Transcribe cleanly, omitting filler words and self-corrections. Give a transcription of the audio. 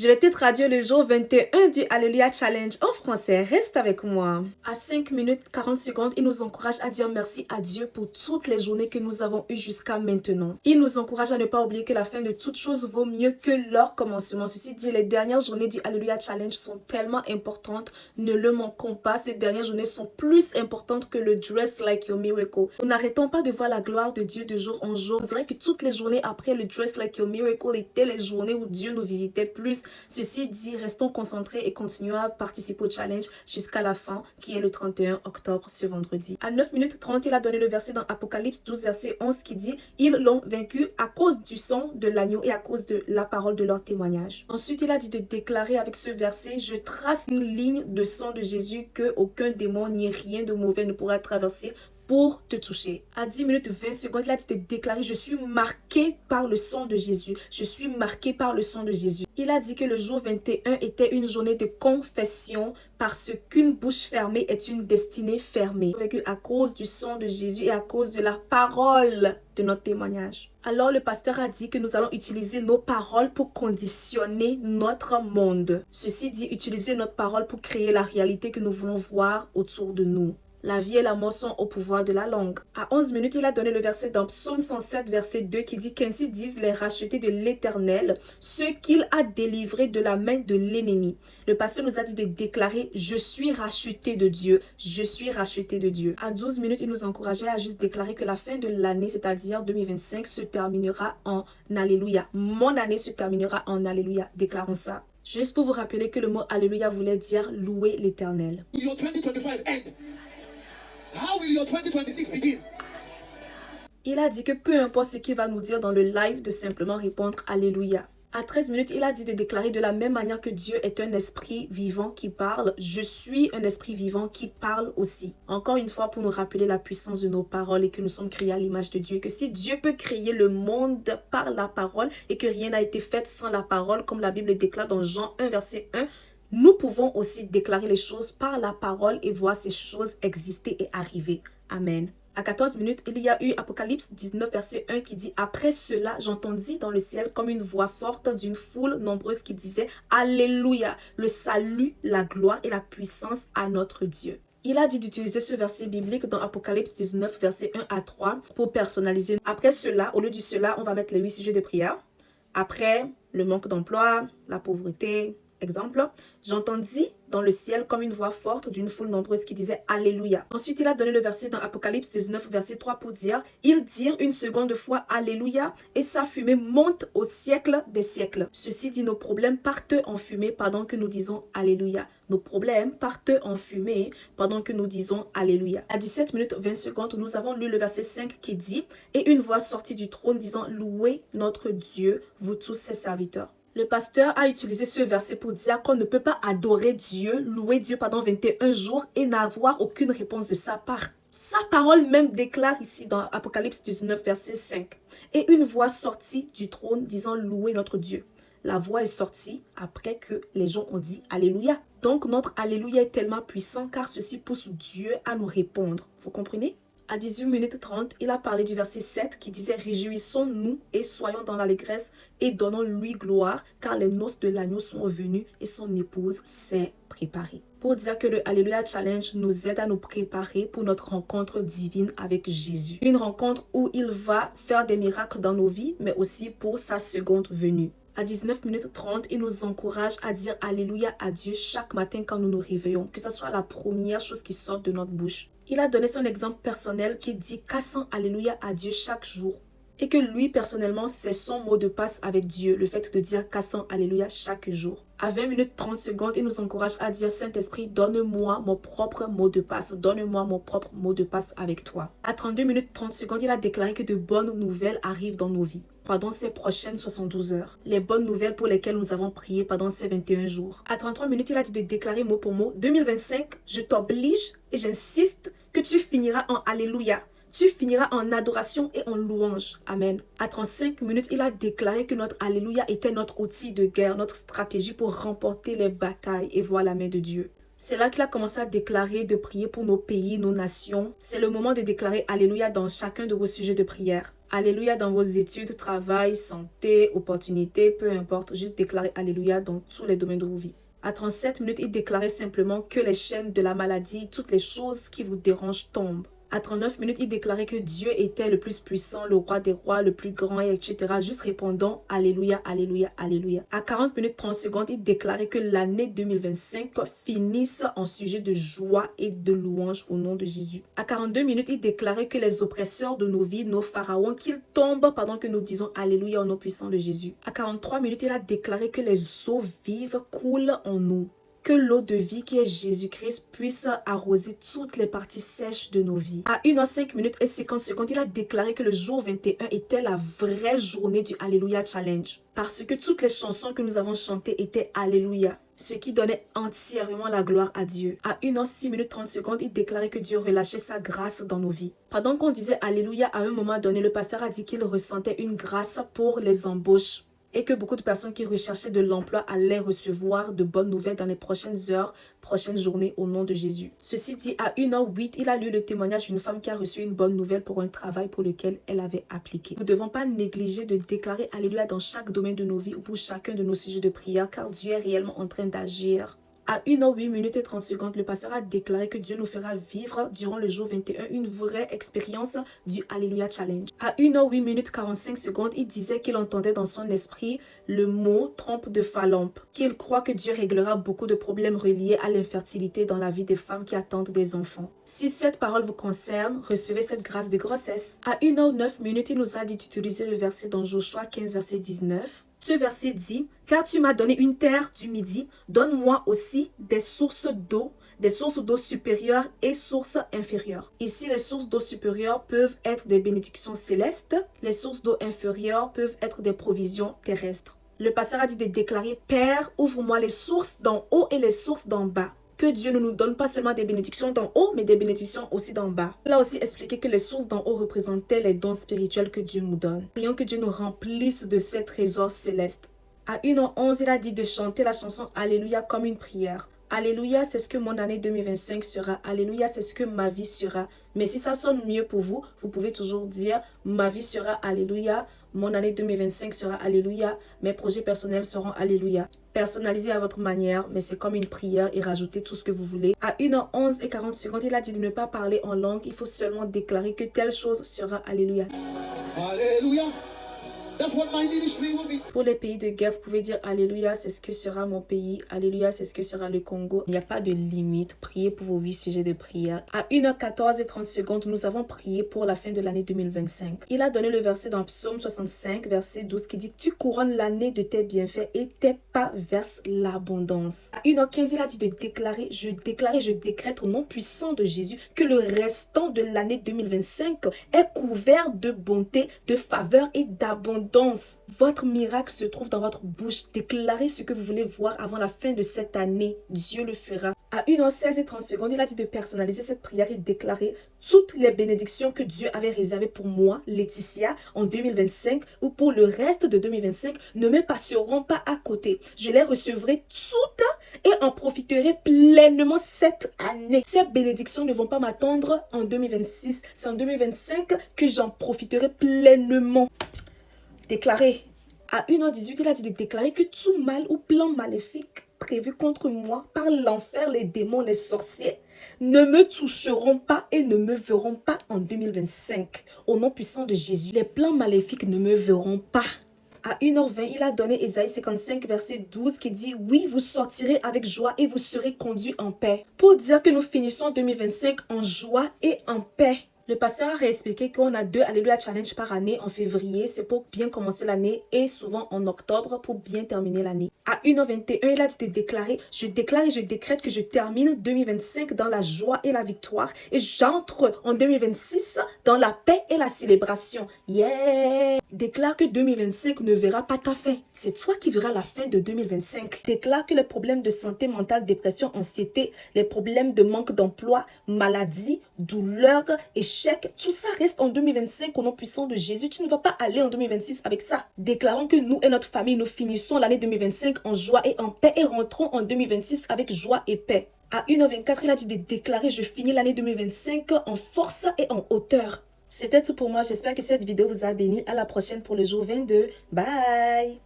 Je vais te traduire le jour 21 du Alléluia Challenge en français. Reste avec moi. À 5 minutes 40 secondes, il nous encourage à dire merci à Dieu pour toutes les journées que nous avons eues jusqu'à maintenant. Il nous encourage à ne pas oublier que la fin de toute chose vaut mieux que leur commencement. Ceci dit, les dernières journées du Alléluia Challenge sont tellement importantes. Ne le manquons pas. Ces dernières journées sont plus importantes que le Dress Like Your Miracle. Nous n'arrêtons pas de voir la gloire de Dieu de jour en jour. On dirait que toutes les journées après le Dress Like Your Miracle étaient les journées où Dieu nous visitait plus. Ceci dit, restons concentrés et continuons à participer au challenge jusqu'à la fin, qui est le 31 octobre, ce vendredi. À 9 minutes 30, il a donné le verset dans Apocalypse 12, verset 11, qui dit « Ils l'ont vaincu à cause du sang de l'agneau et à cause de la parole de leur témoignage. » Ensuite, il a dit de déclarer avec ce verset « Je trace une ligne de sang de Jésus que aucun démon ni rien de mauvais ne pourra traverser pour te toucher. » À 10 minutes 20 secondes, il a dit de déclarer « Je suis marqué par le sang de Jésus. Je suis marqué par le sang de Jésus. » Il a dit que le jour 21 était une journée de confession parce qu'une bouche fermée est une destinée fermée. Vécu à cause du sang de Jésus et à cause de la parole de notre témoignage. Alors le pasteur a dit que nous allons utiliser nos paroles pour conditionner notre monde. Ceci dit, utiliser notre parole pour créer la réalité que nous voulons voir autour de nous. La vie et la mort sont au pouvoir de la langue. À 11 minutes, il a donné le verset dans Psaume 107, verset 2 qui dit « Qu'ainsi disent les rachetés de l'Éternel, ceux qu'il a délivrés de la main de l'ennemi. » Le pasteur nous a dit de déclarer « Je suis racheté de Dieu, je suis racheté de Dieu. » À 12 minutes, il nous encourageait à juste déclarer que la fin de l'année, c'est-à-dire 2025, se terminera en Alléluia. Mon année se terminera en Alléluia. Déclarons ça. Juste pour vous rappeler que le mot Alléluia voulait dire « louer l'Éternel ». Your 2025 end. How will your 2026 begin? Il a dit que peu importe ce qu'il va nous dire dans le live, de simplement répondre Alléluia. À 13 minutes, il a dit de déclarer de la même manière que Dieu est un esprit vivant qui parle, je suis un esprit vivant qui parle aussi. Encore une fois, pour nous rappeler la puissance de nos paroles et que nous sommes créés à l'image de Dieu, que si Dieu peut créer le monde par la parole et que rien n'a été fait sans la parole, comme la Bible déclare dans Jean 1, verset 1, nous pouvons aussi déclarer les choses par la parole et voir ces choses exister et arriver. Amen. À 14 minutes, il y a eu Apocalypse 19, verset 1 qui dit « Après cela, j'entendis dans le ciel comme une voix forte d'une foule nombreuse qui disait « Alléluia, le salut, la gloire et la puissance à notre Dieu. » Il a dit d'utiliser ce verset biblique dans Apocalypse 19, verset 1 à 3 pour personnaliser. Après cela, au lieu du cela, on va mettre les 8 sujets de prière. Après, le manque d'emploi, la pauvreté. Exemple, j'entendis dans le ciel comme une voix forte d'une foule nombreuse qui disait Alléluia. Ensuite, il a donné le verset dans Apocalypse 19, verset 3 pour dire ils dirent une seconde fois Alléluia et sa fumée monte au siècle des siècles. Ceci dit, nos problèmes partent en fumée pendant que nous disons Alléluia. Nos problèmes partent en fumée pendant que nous disons Alléluia. À 17 minutes 20 secondes, nous avons lu le verset 5 qui dit et une voix sortit du trône disant louez notre Dieu, vous tous ses serviteurs. Le pasteur a utilisé ce verset pour dire qu'on ne peut pas adorer Dieu, louer Dieu pendant 21 jours et n'avoir aucune réponse de sa part. Sa parole même déclare ici dans Apocalypse 19, verset 5. Et une voix sortit du trône disant louer notre Dieu. La voix est sortie après que les gens ont dit Alléluia. Donc notre Alléluia est tellement puissant car ceci pousse Dieu à nous répondre. Vous comprenez? À 18 minutes 30, il a parlé du verset 7 qui disait « Réjouissons-nous et soyons dans l'allégresse et donnons-lui gloire, car les noces de l'agneau sont venues et son épouse s'est préparée. » Pour dire que le Alléluia Challenge nous aide à nous préparer pour notre rencontre divine avec Jésus. Une rencontre où il va faire des miracles dans nos vies, mais aussi pour sa seconde venue. À 19 minutes 30, il nous encourage à dire Alléluia à Dieu chaque matin quand nous nous réveillons, que ce soit la première chose qui sort de notre bouche. Il a donné son exemple personnel qui dit cassant Alléluia à Dieu chaque jour. Et que lui, personnellement, c'est son mot de passe avec Dieu, le fait de dire cassant Alléluia chaque jour. À 20 minutes 30 secondes, il nous encourage à dire Saint-Esprit, donne-moi mon propre mot de passe. Donne-moi mon propre mot de passe avec toi. À 32 minutes 30 secondes, il a déclaré que de bonnes nouvelles arrivent dans nos vies pendant ces prochaines 72 heures. Les bonnes nouvelles pour lesquelles nous avons prié pendant ces 21 jours. À 33 minutes, il a dit de déclarer mot pour mot 2025, je t'oblige et j'insiste que tu finiras en Alléluia. Tu finiras en adoration et en louange. Amen. À 35 minutes, il a déclaré que notre Alléluia était notre outil de guerre, notre stratégie pour remporter les batailles et voir la main de Dieu. C'est là qu'il a commencé à déclarer, de prier pour nos pays, nos nations. C'est le moment de déclarer Alléluia dans chacun de vos sujets de prière. Alléluia dans vos études, travail, santé, opportunités, peu importe. Juste déclarez Alléluia dans tous les domaines de vos vies. À 37 minutes, il déclarait simplement que les chaînes de la maladie, toutes les choses qui vous dérangent tombent. À 39 minutes, il déclarait que Dieu était le plus puissant, le roi des rois, le plus grand, etc. Juste répondant Alléluia, Alléluia, Alléluia. À 40 minutes 30 secondes, il déclarait que l'année 2025 finisse en sujet de joie et de louange au nom de Jésus. À 42 minutes, il déclarait que les oppresseurs de nos vies, nos pharaons, qu'ils tombent pendant que nous disons Alléluia au nom puissant de Jésus. À 43 minutes, il a déclaré que les eaux vives coulent en nous. Que l'eau de vie qui est Jésus-Christ puisse arroser toutes les parties sèches de nos vies. À 1h05 minutes et 50 secondes, il a déclaré que le jour 21 était la vraie journée du Alléluia Challenge. Parce que toutes les chansons que nous avons chantées étaient Alléluia, ce qui donnait entièrement la gloire à Dieu. À 1h06 minutes 30 secondes, il déclarait que Dieu relâchait sa grâce dans nos vies. Pendant qu'on disait Alléluia, à un moment donné, le pasteur a dit qu'il ressentait une grâce pour les embauches. Et que beaucoup de personnes qui recherchaient de l'emploi allaient recevoir de bonnes nouvelles dans les prochaines heures, prochaines journées au nom de Jésus. Ceci dit, à 1h08, il a lu le témoignage d'une femme qui a reçu une bonne nouvelle pour un travail pour lequel elle avait appliqué. Nous ne devons pas négliger de déclarer Alléluia dans chaque domaine de nos vies ou pour chacun de nos sujets de prière car Dieu est réellement en train d'agir. À 1h08 minutes et 30 secondes, le pasteur a déclaré que Dieu nous fera vivre durant le jour 21 une vraie expérience du Alléluia Challenge. À 1h08 minutes 45 secondes, il disait qu'il entendait dans son esprit le mot trompe de Phalampe, qu'il croit que Dieu réglera beaucoup de problèmes reliés à l'infertilité dans la vie des femmes qui attendent des enfants. Si cette parole vous concerne, recevez cette grâce de grossesse. À 1h09 minutes, il nous a dit d'utiliser le verset dans Joshua 15, verset 19. Ce verset dit « Car tu m'as donné une terre du Midi, donne-moi aussi des sources d'eau supérieures et sources inférieures. » Ici, les sources d'eau supérieures peuvent être des bénédictions célestes. Les sources d'eau inférieures peuvent être des provisions terrestres. Le pasteur a dit de déclarer « Père, ouvre-moi les sources d'en haut et les sources d'en bas. » Que Dieu ne nous donne pas seulement des bénédictions d'en haut, mais des bénédictions aussi d'en bas. Il a aussi expliqué que les sources d'en haut représentaient les dons spirituels que Dieu nous donne. Prions que Dieu nous remplisse de ces trésors célestes. À 1h11, il a dit de chanter la chanson Alléluia comme une prière. Alléluia, c'est ce que mon année 2025 sera. Alléluia, c'est ce que ma vie sera. Mais si ça sonne mieux pour vous, vous pouvez toujours dire ma vie sera Alléluia. Mon année 2025 sera Alléluia. Mes projets personnels seront Alléluia. Personnalisez à votre manière, mais c'est comme une prière et rajoutez tout ce que vous voulez. À 1h11 et 40 secondes, il a dit de ne pas parler en langue. Il faut seulement déclarer que telle chose sera Alléluia. Hallelujah. That's what my ministry will be. Pour les pays de guerre, vous pouvez dire Alléluia, c'est ce que sera mon pays. Alléluia, c'est ce que sera le Congo. Il n'y a pas de limite. Priez pour vos 8 sujets de prière. À 1h14 et 30 secondes, nous avons prié pour la fin de l'année 2025. Il a donné le verset dans Psaume 65, verset 12, qui dit « Tu couronnes l'année de tes bienfaits et tes pas versent l'abondance. » À 1h15, il a dit de déclarer, je décrète au nom puissant de Jésus que le restant de l'année 2025 est couvert de bonté, de faveur et d'abondance. Votre miracle se trouve dans votre bouche. Déclarez ce que vous voulez voir avant la fin de cette année. Dieu le fera. À 1h16 et 30 secondes, il a dit de personnaliser cette prière et déclarer toutes les bénédictions que Dieu avait réservées pour moi, Laetitia, en 2025 ou pour le reste de 2025 ne me passeront pas à côté. Je les recevrai toutes et en profiterai pleinement cette année. Ces bénédictions ne vont pas m'attendre en 2026. C'est en 2025 que j'en profiterai pleinement. Déclaré. À 1h18, il a dit de déclarer que tout mal ou plan maléfique prévu contre moi par l'enfer, les démons, les sorciers ne me toucheront pas et ne me verront pas en 2025. Au nom puissant de Jésus, les plans maléfiques ne me verront pas. À 1h20, il a donné Ésaïe 55, verset 12 qui dit « Oui, vous sortirez avec joie et vous serez conduits en paix. » Pour dire que nous finissons 2025 en joie et en paix. Le pasteur a réexpliqué qu'on a 2 Alléluia Challenge par année en février, c'est pour bien commencer l'année, et souvent en octobre pour bien terminer l'année. À 1h21, il a dit de déclarer, je déclare et je décrète que je termine 2025 dans la joie et la victoire et j'entre en 2026 dans la paix et la célébration. Yeah! Déclare que 2025 ne verra pas ta fin. C'est toi qui verras la fin de 2025. Déclare que les problèmes de santé mentale, dépression, anxiété, les problèmes de manque d'emploi, maladie, douleur, échec, tout ça reste en 2025 au nom puissant de Jésus. Tu ne vas pas aller en 2026 avec ça. Déclarons que nous et notre famille, nous finissons l'année 2025 en joie et en paix et rentrons en 2026 avec joie et paix. À 1h24, il a dit de déclarer, je finis l'année 2025 en force et en hauteur. C'était tout pour moi. J'espère que cette vidéo vous a béni. À la prochaine pour le jour 22. Bye!